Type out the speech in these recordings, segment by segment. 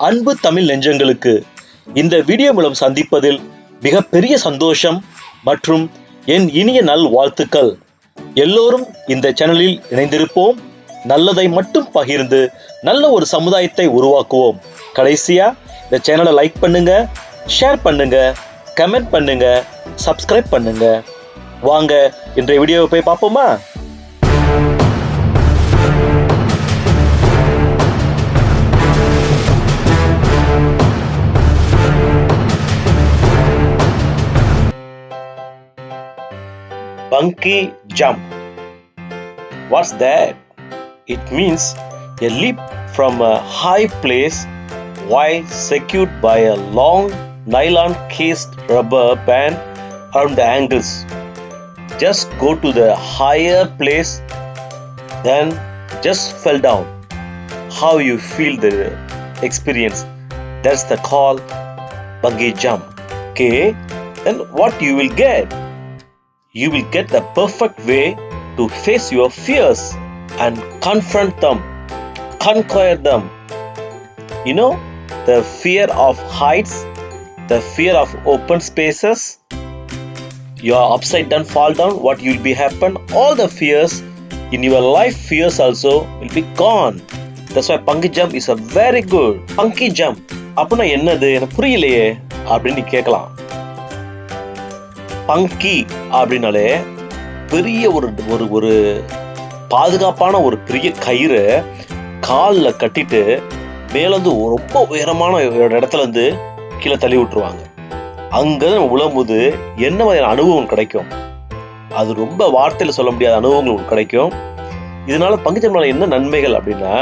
அன்பு தமிழ் நெஞ்சங்களுக்கு இந்த வீடியோ மூலம் சந்திப்பதில் மிகப்பெரிய சந்தோஷம் மற்றும் என் இனிய நல் வாழ்த்துக்கள். எல்லோரும் இந்த சேனலில் இணைந்திருப்போம். நல்லதை மட்டும் பகிர்ந்து நல்ல ஒரு சமுதாயத்தை உருவாக்குவோம். கடைசியா இந்த சேனலை லைக் பண்ணுங்க, ஷேர் பண்ணுங்க, கமெண்ட் பண்ணுங்க, சப்ஸ்கிரைப் பண்ணுங்க. வாங்க இன்றைய வீடியோவை போய் பார்ப்போமா? Bungee jump. What's that? It means a leap from a high place while secured by a long nylon cased rubber band around the ankles. Just go to the higher place, then just fell down. How you feel the experience? That's the call bungee jump. Okay, then what you will get? You will get the perfect way to face your fears and confront them, conquer them. You know, the fear of heights, the fear of open spaces, you are upside down, fall down, what will be happen? All the fears in your life, fears also will be gone. That's why bungee jump is a very good. Bungee jump அப்படின்னா என்னது, எனக்கு புரியலையே அப்படின்னு கேட்கலாம். பங்கி அப்படின்னாலே பெரிய ஒரு பாதுகாப்பான ஒரு பெரிய கயிறு காலில் கட்டிட்டு மேலேருந்து ரொம்ப உயரமான இடத்துல இருந்து கீழே தள்ளி விட்டுருவாங்க. அங்கே உழம்போது என்ன மாதிரியான அனுபவம் கிடைக்கும், அது ரொம்ப வார்த்தையில் சொல்ல முடியாத அனுபவங்கள் உங்களுக்கு கிடைக்கும். இதனால பங்கு ஜம்னால என்ன நன்மைகள் அப்படின்னா,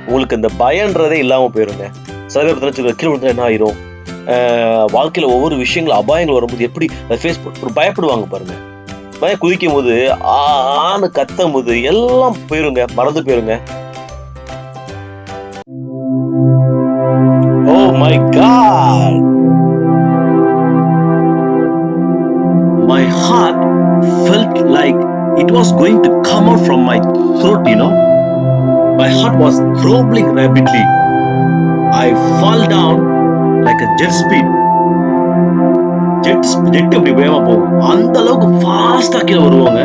உங்களுக்கு இந்த பயன்றதே இல்லாமல் போயிருங்க. சில பேர் தெரிஞ்சு கீழே விழுந்தா என்ன ஆயிரும், வாழ்க்கையில் ஒவ்வொரு விஷயங்கள் அபாயங்கள் வரும்போது எப்படி அதை ஃபேஸ் ஒரு பயப்படுவாங்க பாருங்க. பயம் குதிக்கும் போது ஆன்னு கத்தும் போது எல்லாம் போயிருங்க, மறந்து போயிருங்க. Oh my God! My heart felt like it was going to come out from my throat, you know. My heart was throbbing rapidly. I fall down like a jet speed. Jet அப்படி வேகமா போகும், அந்த அளவுக்கு ஃபாஸ்டா கீழே வருவாங்க.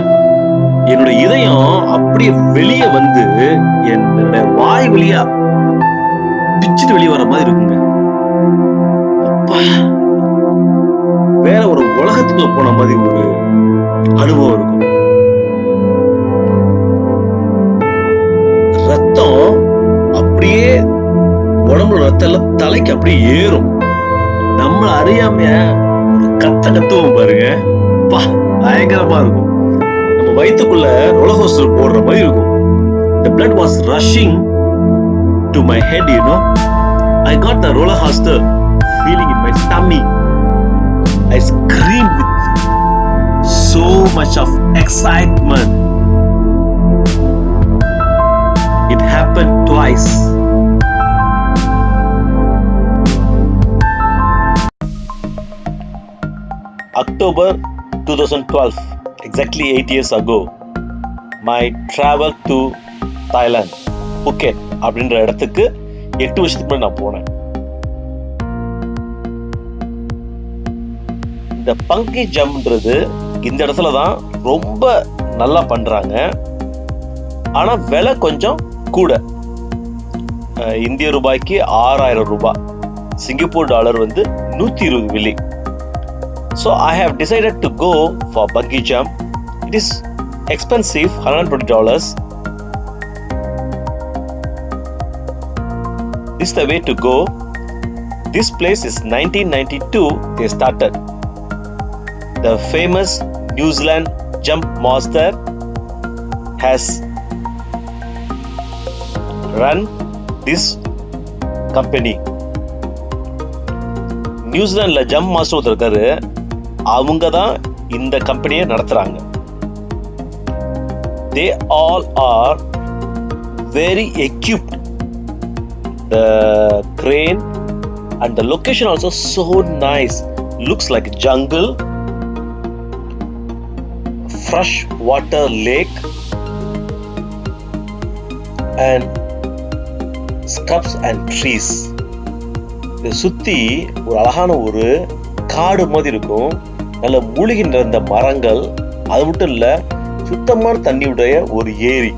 என்னோட இதயம் அப்படியே வெளியே வந்து என்னோட வாய் வழியா பிச்சுட்டு வெளியே வர மாதிரி இருக்குங்க. அப்பா, வேற ஒரு உலகத்துக்குள்ள போன மாதிரி ஒரு அனுபவம் இருக்கும். ரத்தம் அப்படியே உடம்புல ரத்தம் எல்லாம் தலைக்கு அப்படியே ஏறும். நம்மள அறியாம ஒரு கத்துவோம் பாருங்க, பயங்கரமா இருக்கும். நம்ம வயிற்றுக்குள்ள ரோலர் கோஸ்டர் போடுற மாதிரி இருக்கும். The blood was rushing to my head, you know. I got the roller coaster feeling in my stomach. I screamed with so much of excitement. It happened twice. October 2012, exactly 8 years ago, my travel to Thailand, Phuket அப்படின்ற இடத்துக்கு 8 வருஷத்துக்கு முன்னாடி நான் போனேன். இந்த பங்கி ஜம்ப்ன்றது இந்த இடத்துல தான் ரொம்ப நல்லா பண்றாங்க. ஆனா விலை கொஞ்சம் கூட. இந்திய ரூபாய்க்கு 6000 ரூபாய், சிங்கப்பூர் டாலர் வந்து 120 வெள்ளி. So I have decided to go for bungee jump. It is expensive, $120. This is the way to go. This place is 1992 they started. The famous New Zealand jump master has run this company. நியூசிலாந்துல jump master ஒருத்தர் இருக்காரு, அவங்க தான் இந்த கம்பெனியை நடத்துறாங்க. They all are very equipped. The crane and the location also so nice. Looks like a jungle, fresh water lake and shrubs and trees. இதை சுற்றி ஒரு அழகான ஒரு காடு மாதிரி இருக்கும். நல்ல மூலிகை நிறைந்த மரங்கள், அது மட்டும் இல்லை சுத்தமான தண்ணியுடைய ஒரு ஏரி.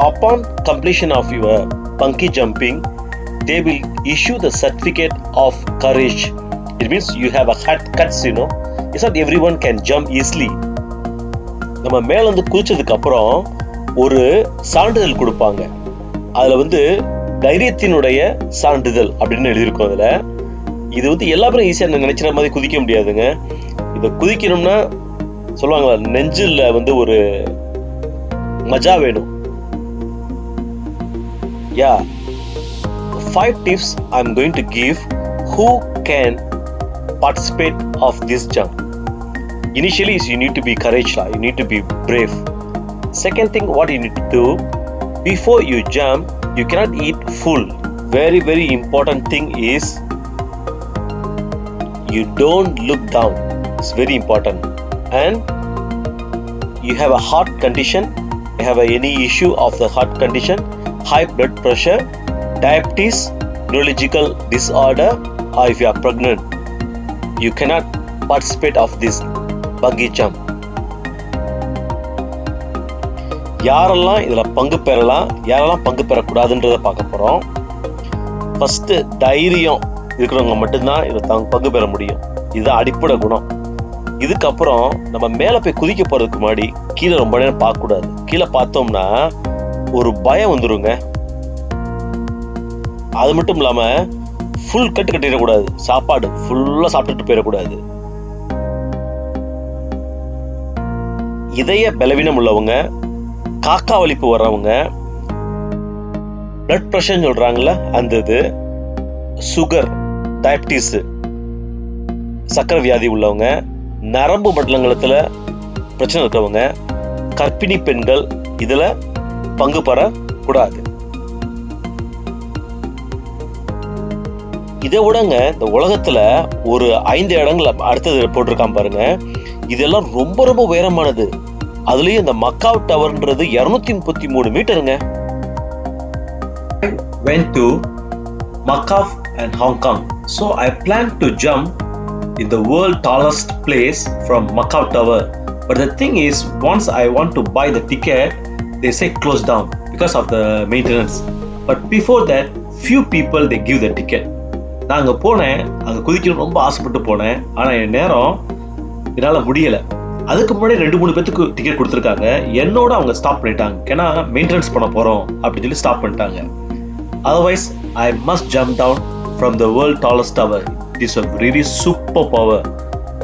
Upon completion of your bungee jumping, they will issue the certificate of courage. It means you have a guts, you know. It's not everyone can jump easily. நம்ம மேல வந்து குதிச்சதுக்கு அப்புறம் ஒரு சான்றிதழ் கொடுப்பாங்க. அதுல வந்து தைரியத்தினுடைய சான்றிதழ் அப்படின்னு எழுதியிருக்கும். அதுல இது வந்து எல்லா பேரும் ஈஸியா நினைச்சிற மாதிரி குதிக்க முடியாதுங்க. இதை குதிக்கணும்னா சொல்லுவாங்களா, நெஞ்சில் வந்து ஒரு மஜா வேணும். Yeah, 5 tips I'm going to give who can participate of this jump. Initially is you need to be courageous, you need to be brave. Second thing, what you need to do before you jump, you cannot eat full. Very important thing is you don't look down. It's very important. And you have a heart condition, you have any issue of the heart condition, high blood pressure, diabetes, neurological disorder, or if you are pregnant, you cannot participate of this bungee jump. யாரெல்லாம் இதுல பங்கு பெறலாம், யாரெல்லாம் பங்கு பெறக்கூடாதுன்றத பார்க்க போறோம். First தைரியம் இருக்கிறவங்க மட்டும்தான் இதில் பங்கு பெற முடியும். இதுதான் அடிப்படை குணம். இதுக்கப்புறம் நம்ம மேலே போய் குதிக்க போறதுக்கு முன்னாடி கீழே ரொம்ப நேரம் பார்க்கக்கூடாது. கீழே பார்த்தோம்னா ஒரு பயம் வந்துருங்க. அது மட்டும் இல்லாம ஃபுல் கட்டிடக்கூடாது. சாப்பாடு ஃபுல்லா சாப்பிட்டுட்டு போயிடக்கூடாது. இதய பலவீனம் உள்ளவங்க, காக்கா வலிப்பு வர்றவங்க, பிளட் பிரஷர் சொல்றாங்கல்ல அந்த இது, சுகர், டயபிட்டிஸ், சக்கரை வியாதி உள்ளவங்க, நரம்பு மண்டலங்களத்துல பிரச்சனை இருக்கிறவங்க, கர்ப்பிணி பெண்கள் இதுல பங்கு பெறக்கூடாது. இதை விடங்க இந்த உலகத்துல ஒரு 5 இடங்கள் அடுத்தது போட்டிருக்கான் பாருங்க. இதெல்லாம் ரொம்ப உயரமானது. அதுலயும் இந்த macaw டவர்ன்றது 233 மீட்டருங்க. I went to Macau and Hong Kong. So I planned to jump in the world tallest place from Macau Tower. But the thing is, once I want to buy the ticket, they say close down because of the maintenance. But before that, few people they give the ticket. நான் அங்கே போனேன், அங்கே குதிக்கணும் ரொம்ப ஆசைப்பட்டு போனேன். ஆனால் என் நேரம் என்னால் முடியலை. அதுக்கு முன்னாடி 2-3 பேத்துக்கு டிக்கெட் கொடுத்துருக்காங்க. என்னோட அவங்க ஸ்டாப் பண்ணிட்டாங்க. ஏன்னா மெயின்டெனன்ஸ் பண்ண போகிறோம் அப்படின்னு சொல்லி ஸ்டாப் பண்ணிட்டாங்க. Otherwise, I must jump down from the world tallest tower. It is a really super power.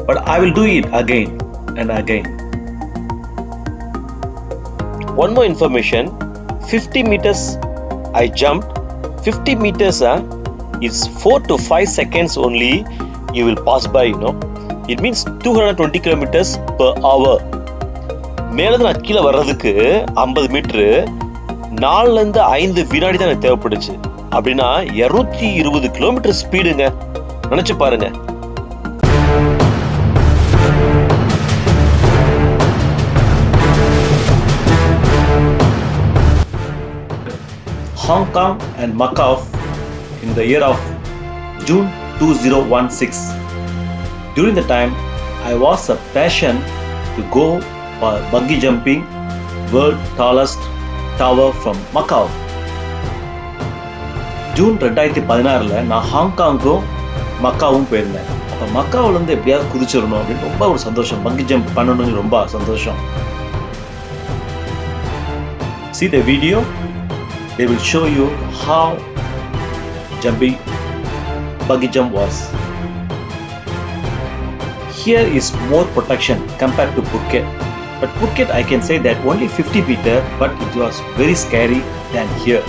But I will do it again and again. One more information, 50 meters I jumped. 50 meters is 4 to 5 seconds only you will pass by, you know. It means 220 kilometers per hour. மேலே நான் கீழே வர்றதுக்கு 50 metre 4லேருந்து 5 வினாடி தான் எனக்கு தேவைப்படுச்சு. அப்படின்னா 220 kilometre ஸ்பீடுங்க. நினைச்சு பாருங்க. Hong Kong and Macau in the year of June 2016. During the time, I was a passion to go for bungee jumping, world tallest tower from Macau. June 2016 நான் ஹாங்காங்கும் மக்காவும் போயிருந்தேன். அப்போ மக்காவிலேருந்து எப்படியாவது குதிச்சிடணும் அப்படின்னு ரொம்ப ஒரு சந்தோஷம். பங்கி ஜம்ப் பண்ணணும்னு ரொம்ப சந்தோஷம். See the video. They will show you how jumping bungee jump was. Here is more protection compared to Phuket. But Phuket I can say that only 50 meter, but it was very scary than here.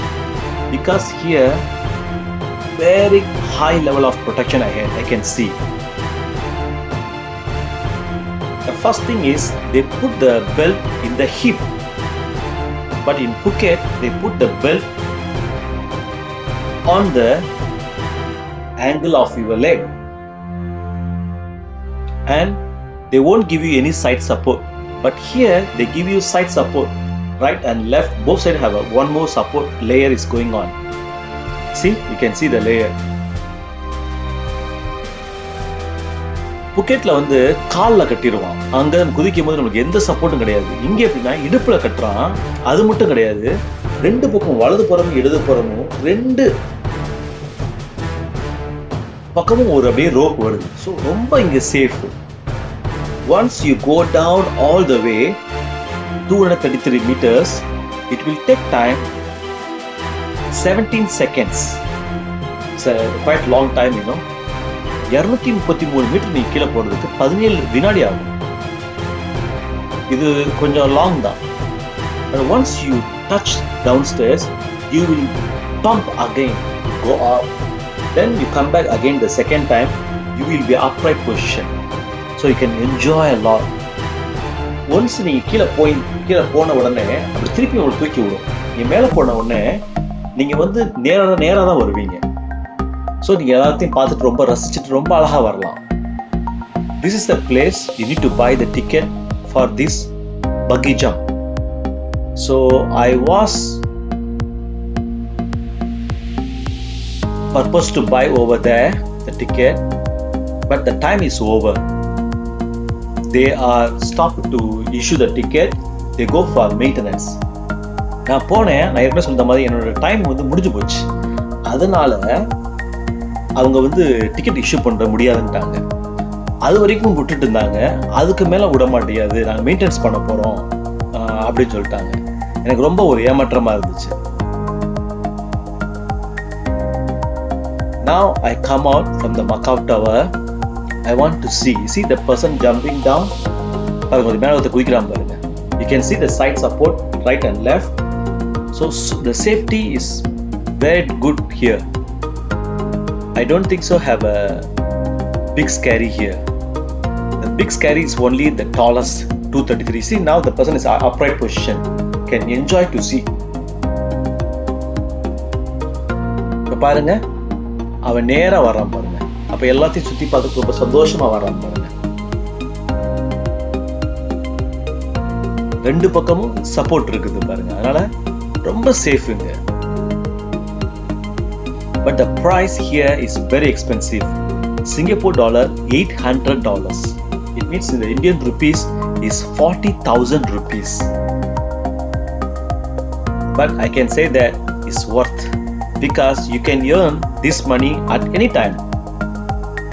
Because here very high level of protection I can see. The first thing is they put the belt in the hip. But in Phuket, they put the belt on the angle of your leg. And they won't give you any side support. But here, they give you side support. right and left, both sides have one more support layer is going on. See, you can see the layer. புக்கெட்ல வந்து கால்ல கட்டிடுவான். அங்க குதிக்கும் போது நமக்கு எந்த சப்போர்ட்டும் கிடையாது. இங்க எப்படின்னா இடுப்புல கட்டுறான். அது மட்டும் கிடையாது, ரெண்டு பக்கம் வலது புறமும் இடது புறமும் ரெண்டு பக்கமும் ஒரு அப்படியே ரோப் வருது. ஸோ ரொம்ப இங்க safe. Once you go down all the way 233 meters, it will take time 17 seconds. It's a quite long time, you know. 233 metre நீ கீழே போறதுக்கு 17 வினாடி ஆகும். இது கொஞ்சம் லாங் தான். And once you touch downstairs, you will pump again, go up. Then you come back again the second time, you will be upright position. So you can enjoy a lot. Once நீங்க கீழே போன உடனே அப்படி திருப்பி உங்களுக்கு தூக்கி விடும். நீங்க மேலே போன உடனே நீங்க வந்து நேரா தான் வருவீங்க. ஸோ நீங்க எல்லாத்தையும் பார்த்துட்டு ரொம்ப ரசிச்சுட்டு ரொம்ப அழகா வரலாம். This is the place you need to buy the ticket for this bungee jump. So I was purposed to buy over there the ticket, but the time is over. They are stopped to issue the ticket. They go for maintenance. நான் போனேன், நான் ஏற்கனவே சொன்ன மாதிரி என்னோட time வந்து முடிஞ்சு போச்சு. அதனால அவங்க வந்து டிக்கெட் இஷ்யூ பண்ண முடியாதுன்ட்டாங்க. அது வரைக்கும் விட்டுட்டு இருந்தாங்க. அதுக்கு மேலே விட மாட்டேங்குது, நாங்கள் மெயின்டெனன்ஸ் பண்ண போகிறோம் அப்படின்னு சொல்லிட்டாங்க. எனக்கு ரொம்ப ஒரு ஏமாற்றமாக இருந்துச்சு. Now I come out from the Macau Tower. I want to see the person jumping down. பாருங்க, மேலே ஒருத்தர் குதிக்கிறான் பாருங்க. You can see the side support right and left. So the safety is very good here. I don't think so have a big scary here. The big scary is only the tallest 233. See, now the person is upright position. Can enjoy to see. இப்ப பாருங்க, அவன் நேரா வரான் பாருங்க. அப்ப எல்லாத்தையும் சுத்தி பார்த்து ரொம்ப சந்தோஷமா வரான் பாருங்க. ரெண்டு பக்கமும் சப்போர்ட் இருக்குது பாருங்க. அதனால ரொம்ப சேஃப்ங்க. But the price here is very expensive. Singapore dollar $800. It means in the Indian rupees is 40,000 rupees. But I can say that it's worth, because you can earn this money at any time.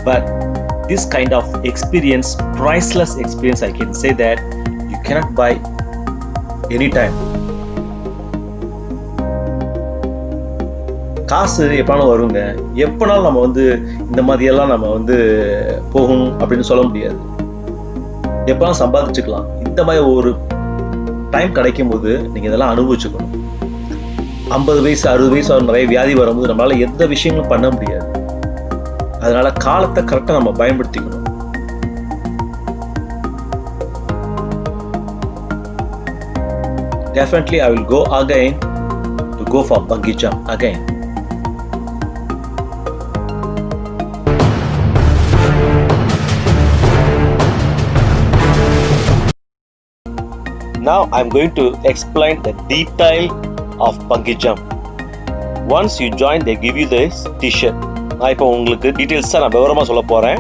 But this kind of experience, priceless experience, I can say that you cannot buy anytime. காசு எப்பனாலும் வருங்க. எப்பனாலும் நம்ம வந்து இந்த மாதிரியெல்லாம் நம்ம வந்து போகும் அப்படின்னு சொல்ல முடியாது. எப்பனாலும் சம்பாதிச்சுக்கலாம். இந்த மாதிரி ஒரு டைம் கிடைக்கும் போது நீங்க இதெல்லாம் அனுபவிச்சுக்கணும். 50 வயசு 60 வயசு நிறைய வியாதி வரும்போது நம்மளால எந்த விஷயங்களும் பண்ண முடியாது. அதனால காலத்தை கரெக்டா நம்ம பயன்படுத்திக்கணும். Definitely I will go again to go for bungee jump again. Now I'm going to explain the detail of bungee jump. Once you join, they give you this t-shirt. நான் இப்போ உங்களுக்கு டீடைல்ஸ் நான் விவரமா சொல்ல போறேன்.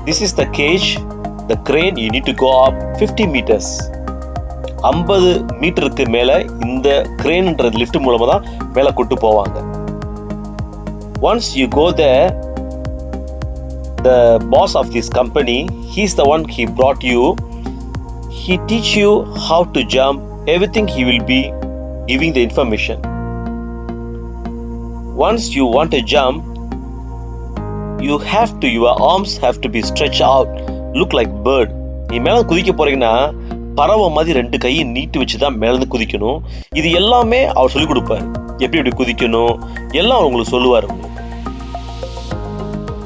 This is the cage, the crane. You need to go up 50 meters. 50 மீட்டருக்கு மேல இந்த கிரேன்ன்ற லிஃப்ட் மூலமா தான் மேல கூட்டி போவாங்க. Once you go there, the boss of this company, he's the one he brought you. He teach you how to jump. Everything he will be giving the information. Once you want to jump, your arms have to be stretched out, look like bird. நீ மேல குதிக்க போறீங்கன்னா பறவை மாதிரி ரெண்டு கையை நீட்டி வச்சுதான் மேல இருந்து குதிக்கணும். இது எல்லாமே அவர் சொல்லிக் கொடுப்பாரு. எப்படி குதிக்கணும் எல்லாம் உங்களுக்கு சொல்லுவாரு.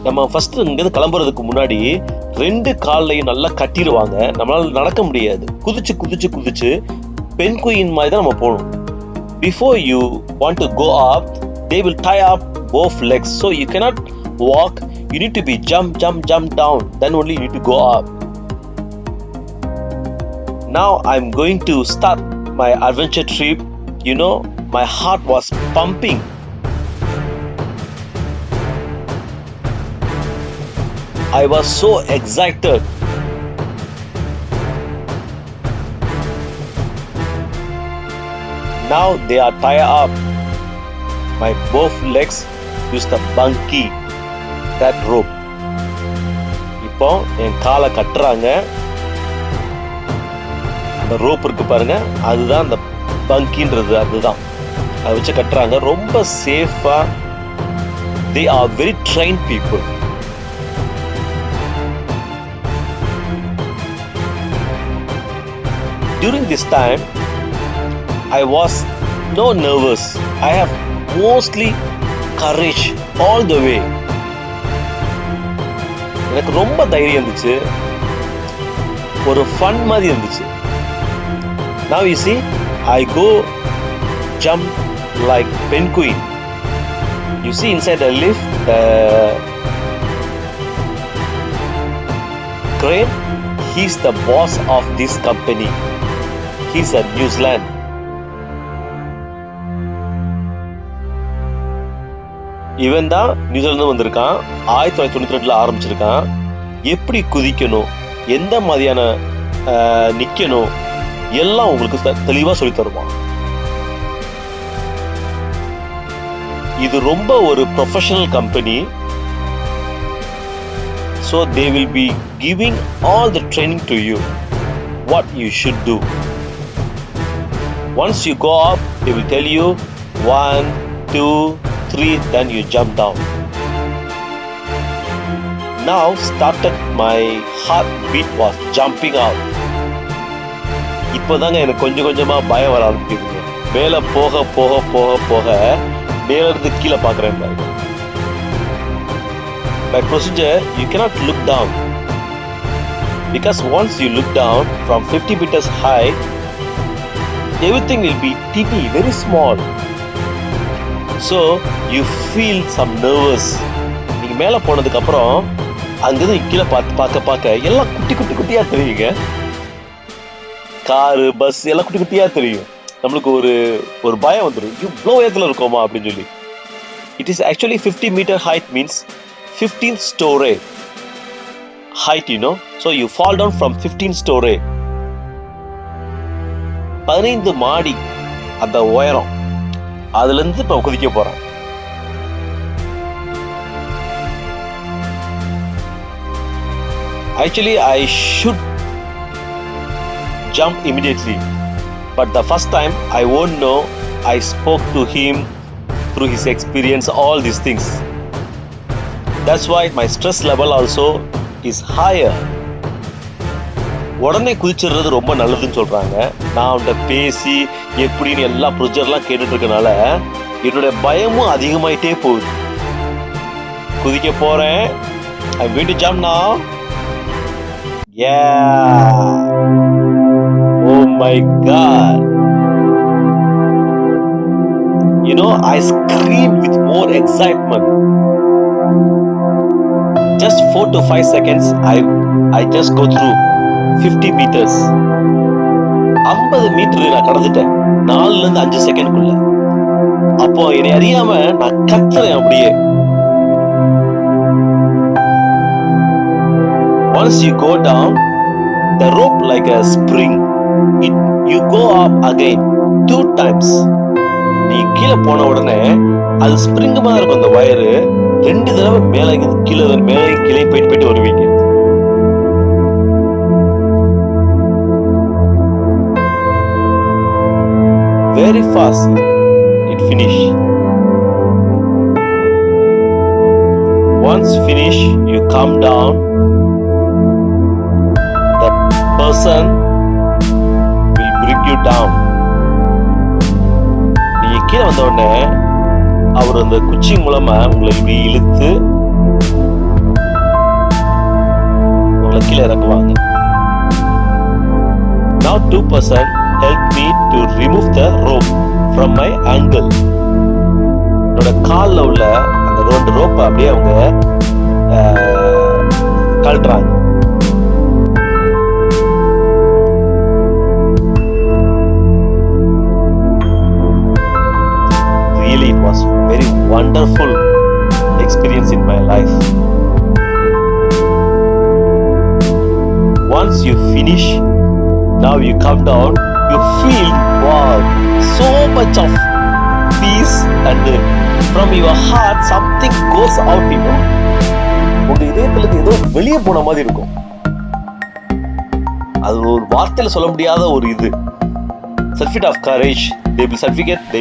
நம்ம ஃபர்ஸ்ட் இங்கிருந்து கிளம்புறதுக்கு முன்னாடி ரெண்டு கால்லையும் நல்லா கட்டிடுவாங்க. நம்மளால நடக்க முடியாது. குதிச்சு குதிச்சு குதிச்சு பெண் குயின் மாதிரி தான் நம்ம போகணும். Before you want to go up, they will tie up both legs, so you cannot walk. You need to be jump down, then only you need to go up. Now I'm going to start my adventure trip, my heart was pumping. I was so excited. Now they are tied up. My both legs use the bunky, that rope. இப்போ என் காலை கட்டுறாங்க. அந்த rope இருக்கு பாருங்க, அதுதான் அந்த பங்கின்றது. அதுதான் அதை வச்சு கட்டுறாங்க. ரொம்ப சேஃபா. They are very trained people. During this time, I was no nervous. I have mostly courage all the way. எனக்கு ரொம்ப தைரியம் இருந்துச்சு, ஒரு ஃபன் மாதிரி இருந்துச்சு. Now you see, I go jump like penguin. You see inside the lift, the crane, he's the boss of this company. He's at New Zealand. இவன் தான் New Zealand வந்திருக்கான். 1992 ஆரம்பிச்சிருக்கான். எப்படி குதிக்கணும், எந்த மாதிரியான நிக்கணும், எல்லாம் உங்களுக்கு தெளிவா சொல்லி தருவான். இது ரொம்ப ஒரு professional company. So they will be giving all the training to you, what you should do. Once you go up, they will tell you 1, 2, 3, then you jump down. Now started my heartbeat was jumping out. இப்போதாங்க எனக்கு கொஞ்சம் கொஞ்சமா பயம் வர ஆரம்பிக்குதுங்க. மேல போக போக போக போக மேல இருந்து கீழே பாக்குறேன் பாருங்க. By procedure, you cannot look down, because once you look down from 50 meters high, everything will be teeny, very small. So you feel some nervous. நீங்க மேல போனதுக்கு அப்புறம் அங்கிருந்து கீழே பார்க்க எல்லாம் குட்டி குட்டி குட்டியா தெரியுங்க. காரு, பஸ் எல்லாம் குட்டி குட்டியா தெரியும். நம்மளுக்கு ஒரு பயம் வந்துடும், இவ்வளோ உயரத்துல இருக்கோமா அப்படின்னு சொல்லி. It is actually 50 meter height means 15 story height, So you fall down from 15 story. 15 மாடி அந்த உயரம். அதுல இருந்து இப்ப குதிக்க போறேன். Actually, I should jump immediately, but the first time I won't know. I spoke to him through his experience, all these things. That's why my stress level also is higher. உடனே குதிச்சிடுறது ரொம்ப நல்லதுன்னு சொல்றாங்க. நான் அவன்கிட்ட பேசி எப்படின்னு எல்லா ப்ரொசீஜர்லாம் கேட்டுட்டு இருக்கனால என்னுடைய பயமும் அதிகமாயிட்டே போகுது. குதிக்க போறேன். I'm going to jump now. Yeah. Oh my God. I scream with more excitement. Just 4 to 5 seconds, I just go through 50 meters. 50 metre நான் கடந்துட்டேன் 4 ல இருந்து 5 செகண்ட்குள்ள. அப்போ என்னை அறியாம நான் கத்துறேன் அப்படியே. Once you go down, the rope like a spring. You go up again 2 times. நீ கீழே போன உடனே அது ஸ்ப்ரிங் மாதிரி இருக்கும். அந்த வயரு 2 தடவை மேலே கீழே போயிட்டு வருவீங்க. Very fast it finish. Once finish, you come down. The person will bring you down. நீங்க கீழே வந்த உடனே அவர் அந்த குச்சி மூலமா உங்களை இப்படி இழுத்து உங்களை கீழே இறக்குவாங்க. Now 2 person help me to remove the rope from my ankle. என்னோட கால்ல உள்ள அந்த 2 ரோப் அப்படியே அவங்க கழட்டுறாங்க. wonderful experience in my life. Once you finish, now you come down, you feel wow, so much of peace, and from your heart something goes out, உங்க இதயத்துல ஏதோ வெளியே போன மாதிரி இருக்கும். அது ஒரு வார்த்தையில சொல்ல முடியாத ஒரு இது. Certificate of courage, they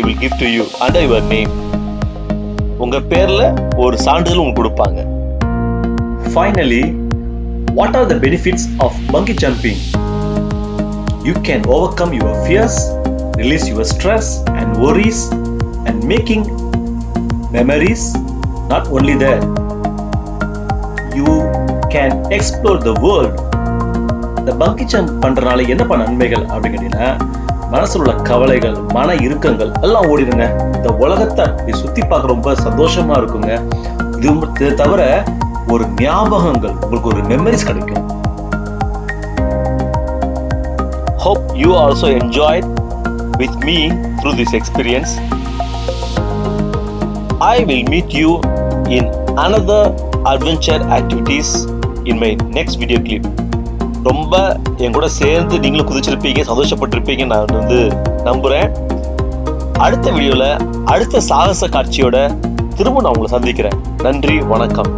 will give to you under your name. உங்க பேர்ல ஒரு சான்றிதழ் உங்களுக்கு கொடுப்பாங்க. Finally, what are the benefits of bungee jumping? You can overcome your fears, release your stress and worries, and making memories. Not only that, you can explore the world. இந்த பங்கி jump பண்றதுனால என்ன நன்மைகள் அப்படின்னு கேட்டீங்கன்னா, மனசுல உள்ள கவலைகள், மன இறுக்கங்கள் எல்லாம் ஓடிடுங்க. இந்த உலகத்தை சுத்தி பார்க்க ரொம்ப சந்தோஷமா இருக்குங்க. இது தவிர ஒரு ஞாபகங்கள், உங்களுக்கு ஒரு மெமரிஸ் கிடைக்கும். Hope you also enjoyed with me through this experience. I will meet you in another adventure activities in my next video clip. ரொம்ப என் கூட சேர்ந்து நீங்களும் குதிச்சிருப்பீங்க, சந்தோஷப்பட்டிருப்பீங்க நான் நம்புறேன். அடுத்த வீடியோல அடுத்த சாகச காட்சியோட திரும்ப நான் உங்களை சந்திக்கிறேன். நன்றி, வணக்கம்.